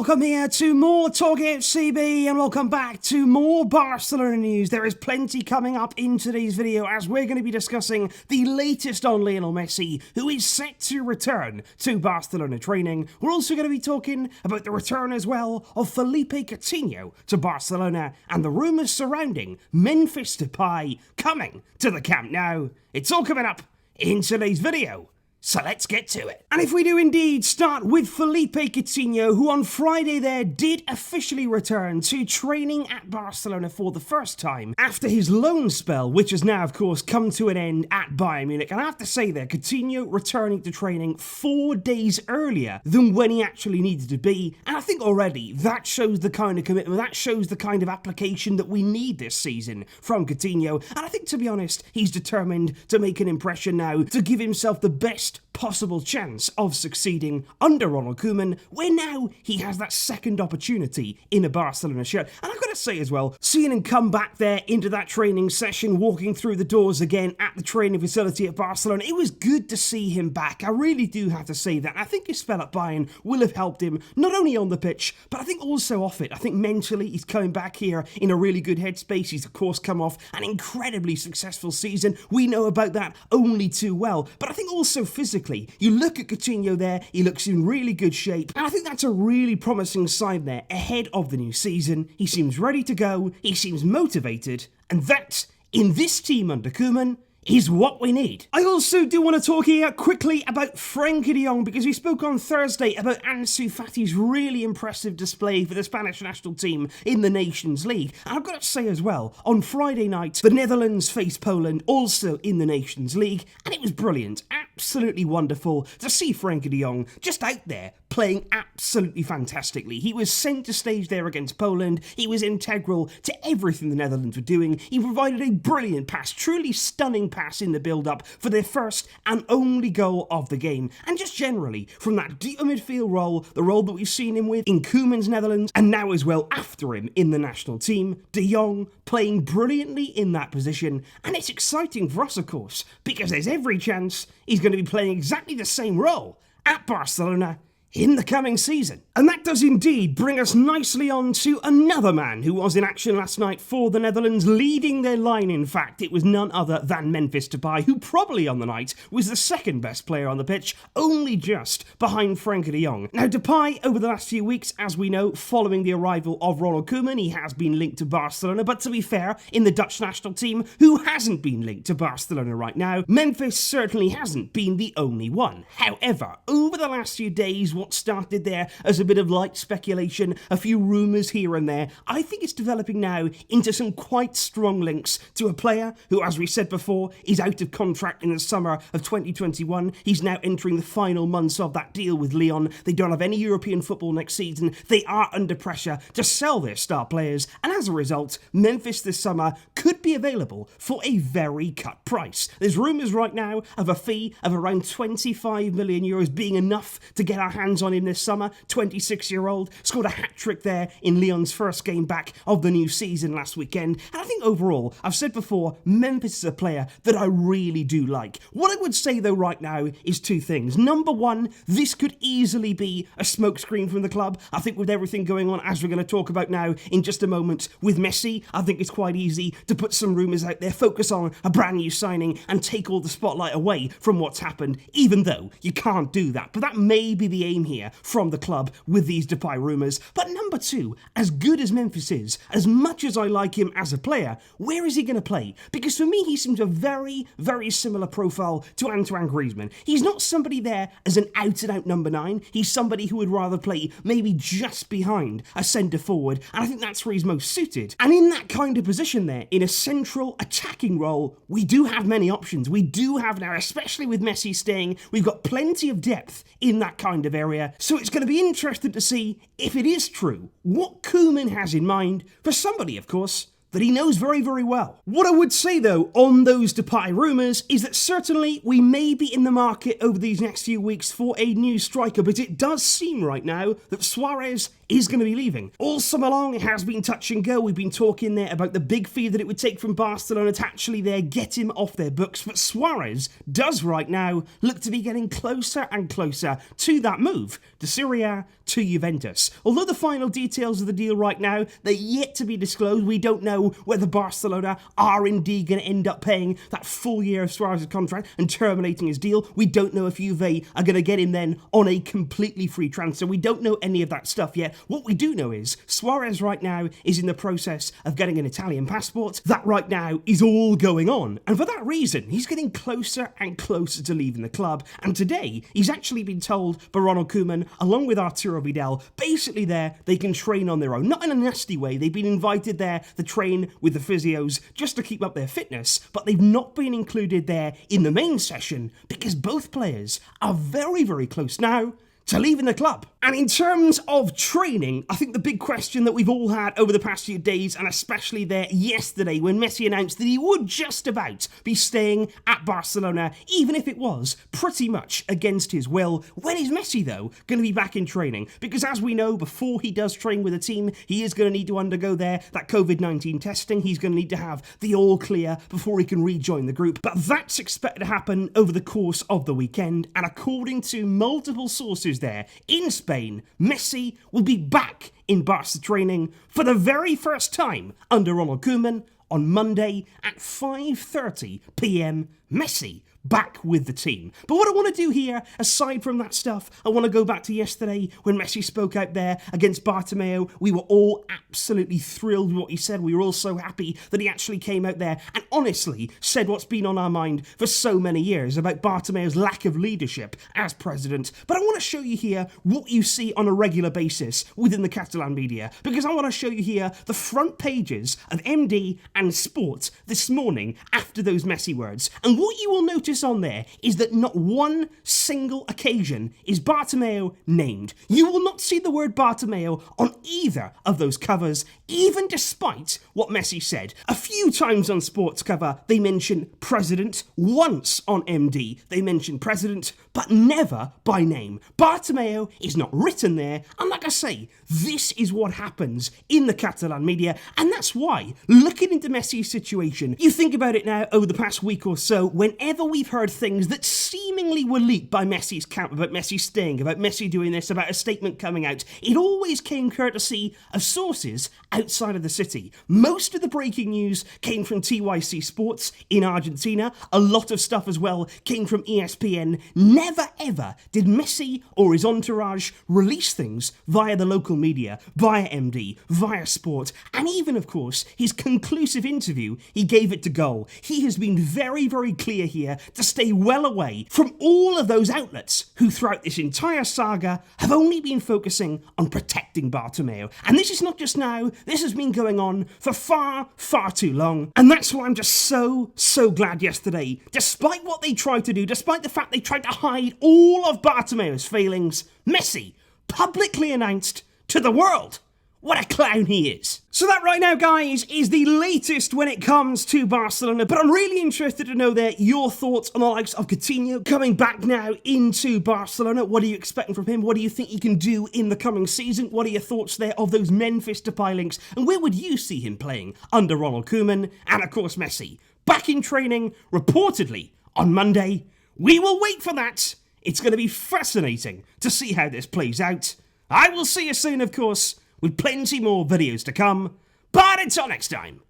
Welcome here to MoreTalkFCB and welcome back to more Barcelona news. There is plenty coming up in today's video as we're going to be discussing the latest on Lionel Messi, who is set to return to Barcelona training. We're also going to be talking about the return as well of Philippe Coutinho to Barcelona and the rumours surrounding Memphis Depay coming to the Camp Nou. It's all coming up in today's video. So let's get to it. And if we do indeed start with Philippe Coutinho, who on Friday there did officially return to training at Barcelona for the first time after his loan spell, which has now of course come to an end at Bayern Munich. And I have to say there, Coutinho returning to training 4 days earlier than when he actually needed to be. And I think already that shows the kind of commitment, that shows the kind of application that we need this season from Coutinho. And I think, to be honest, he's determined to make an impression now, to give himself the best possible chance of succeeding under Ronald Koeman, where now he has that second opportunity in a Barcelona shirt. And I've got to say as well, seeing him come back there into that training session, walking through the doors again at the training facility at Barcelona, it was good to see him back. I really do have to say that. I think his spell at Bayern will have helped him, not only on the pitch, but I think also off it. I think mentally he's coming back here in a really good headspace. He's of course come off an incredibly successful season. We know about that only too well. But I think also physically, you look at Coutinho there, he looks in really good shape, and I think that's a really promising sign there ahead of the new season. He seems ready to go, he seems motivated, and that, in this team under Koeman, is what we need. I also do want to talk here quickly about Frenkie de Jong, because we spoke on Thursday about Ansu Fati's really impressive display for the Spanish national team in the Nations League. And I've got to say as well, on Friday night, the Netherlands faced Poland, also in the Nations League, and it was brilliant, absolutely wonderful to see Frenkie de Jong just out there playing absolutely fantastically. He was centre stage there against Poland. He was integral to everything the Netherlands were doing. He provided a brilliant pass, truly stunning pass in the build-up for their first and only goal of the game. And just generally, from that deep midfield role, the role that we've seen him with in Koeman's Netherlands, and now as well after him in the national team, de Jong playing brilliantly in that position. And it's exciting for us, of course, because there's every chance he's going to be playing exactly the same role at Barcelona in the coming season. And that does indeed bring us nicely on to another man who was in action last night for the Netherlands, leading their line. In fact, it was none other than Memphis Depay, who probably on the night was the second best player on the pitch, only just behind Frenkie de Jong. Now, Depay, over the last few weeks, as we know, following the arrival of Ronald Koeman, he has been linked to Barcelona, but to be fair, in the Dutch national team, who hasn't been linked to Barcelona right now, Memphis certainly hasn't been the only one. However, over the last few days, what started there as a bit of light speculation, a few rumours here and there, I think it's developing now into some quite strong links to a player who, as we said before, is out of contract in the summer of 2021. He's now entering the final months of that deal with Lyon. They don't have any European football next season. They are under pressure to sell their star players, and as a result, Memphis this summer could be available for a very cut price. There's rumours right now of a fee of around 25 million euros being enough to get our hands on him this summer. 26-year-old, scored a hat-trick there in Lyon's first game back of the new season last weekend. And I think overall, I've said before, Memphis is a player that I really do like. What I would say though right now is two things. Number one, this could easily be a smokescreen from the club. I think with everything going on, as we're going to talk about now in just a moment, with Messi, I think it's quite easy to put some rumours out there, focus on a brand new signing and take all the spotlight away from what's happened, even though you can't do that. But that may be the aim here from the club with these Depay rumours. But number two, as good as Memphis is, as much as I like him as a player, where is he going to play? Because for me, he seems a very, very similar profile to Antoine Griezmann. He's not somebody there as an out-and-out number 9. He's somebody who would rather play maybe just behind a centre forward, and I think that's where he's most suited. And in that kind of position there, in a central attacking role, we do have many options. We do have now, especially with Messi staying, we've got plenty of depth in that kind of area. So it's going to be interesting to see if it is true what Koeman has in mind for somebody, of course, that he knows very, very well. What I would say, though, on those Depay rumours is that certainly we may be in the market over these next few weeks for a new striker, but it does seem right now that Suarez is going to be leaving. All summer long, it has been touch and go. We've been talking there about the big fee that it would take from Barcelona to actually get him off their books. But Suarez does right now look to be getting closer and closer to that move to Serie A, to Juventus. Although the final details of the deal right now, they're yet to be disclosed. We don't know whether Barcelona are indeed going to end up paying that full year of Suarez's contract and terminating his deal. We don't know if Juve are going to get him then on a completely free transfer. We don't know any of that stuff yet. What we do know is Suarez right now is in the process of getting an Italian passport. That right now is all going on. And for that reason, he's getting closer and closer to leaving the club. And today, he's actually been told by Ronald Koeman, along with Arturo Vidal, basically they can train on their own. Not in a nasty way. They've been invited there to train with the physios just to keep up their fitness, but they've not been included there in the main session because both players are very, very close now to leaving the club. And in terms of training, I think the big question that we've all had over the past few days, and especially there yesterday when Messi announced that he would just about be staying at Barcelona, even if it was pretty much against his will. When is Messi, though, going to be back in training? Because as we know, before he does train with a team, he is going to need to undergo that COVID-19 testing. He's going to need to have the all clear before he can rejoin the group. But that's expected to happen over the course of the weekend, and according to multiple sources there in Spain, Messi will be back in Barça training for the very first time under Ronald Koeman on Monday at 5:30 p.m. Messi back with the team. But what I want to do here, aside from that stuff, I want to go back to yesterday when Messi spoke out there against Bartomeu. We were all absolutely thrilled with what he said. We were all so happy that he actually came out there and honestly said what's been on our mind for so many years about Bartomeu's lack of leadership as president. But I want to show you here what you see on a regular basis within the Catalan media, because I want to show you here the front pages of MD and Sport this morning after those Messi words. And what you will notice on there is that not one single occasion is Bartomeu named. You will not see the word Bartomeu on either of those covers, even despite what Messi said. A few times on Sport's cover, they mention president. Once on MD, they mention president, but never by name. Bartomeu is not written there, and like I say, this is what happens in the Catalan media, and that's why, looking into Messi's situation, you think about it now over the past week or so, whenever we've heard things that seemingly were leaked by Messi's camp, about Messi staying, about Messi doing this, about a statement coming out, it always came courtesy of sources outside of the city. Most of the breaking news came from TYC Sports in Argentina. A lot of stuff as well came from ESPN. Never ever did Messi or his entourage release things via the local media, via MD, via Sport, and even, of course, his conclusive interview he gave it to Goal. He has been very, very clear here to stay well away from all of those outlets who throughout this entire saga have only been focusing on protecting Bartomeu. And this is not just now, this has been going on for far, far too long. And that's why I'm just so glad yesterday, despite what they tried to do, despite the fact they tried to hide all of Bartomeu's failings, Messi publicly announced to the world what a clown he is. So that right now, guys, is the latest when it comes to Barcelona. But I'm really interested to know your thoughts on the likes of Coutinho coming back now into Barcelona. What are you expecting from him? What do you think he can do in the coming season? What are your thoughts there of those Memphis Depay links? And where would you see him playing under Ronald Koeman? And of course, Messi back in training, reportedly on Monday. We will wait for that. It's going to be fascinating to see how this plays out. I will see you soon, of course, with plenty more videos to come. But until next time,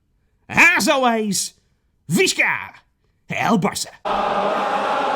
as always, Visca el Barça.